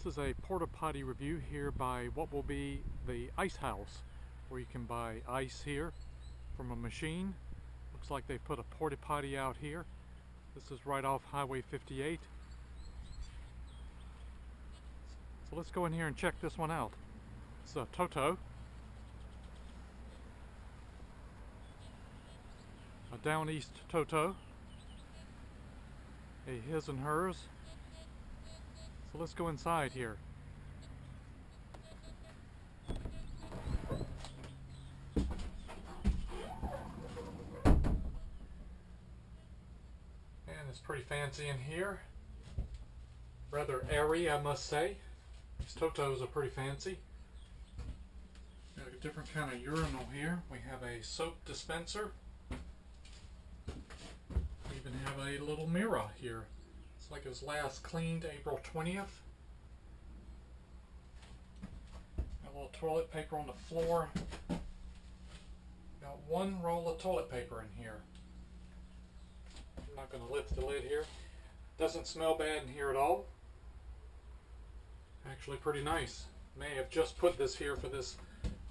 This is a Porta Potty review here by what will be the ice house, where you can buy ice here from a machine. Looks like they put a Porta Potty out here. This is right off Highway 58. So let's go in here and check this one out. It's a Toto. A down east Toto. A his and hers. So let's go inside here. And it's pretty fancy in here. Rather airy, I must say. These Totos are pretty fancy. Got a different kind of urinal here. We have a soap dispenser. We even have a little mirror here. It's like it was last cleaned April 20th. Got a little toilet paper on the floor. Got one roll of toilet paper in here. I'm not going to lift the lid here. Doesn't smell bad in here at all. Actually pretty nice. May have just put this here for this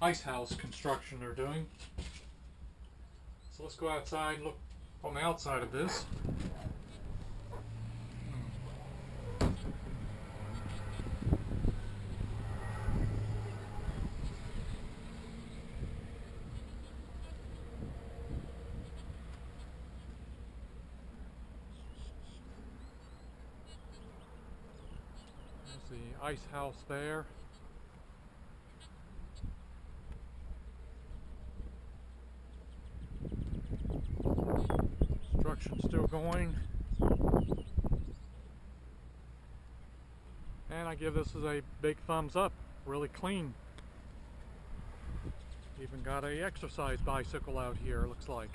ice house construction they're doing. So let's go outside and look on the outside of this. The ice house there. Construction still going. And I give this as a big thumbs up. Really clean. Even got a exercise bicycle out here, looks like.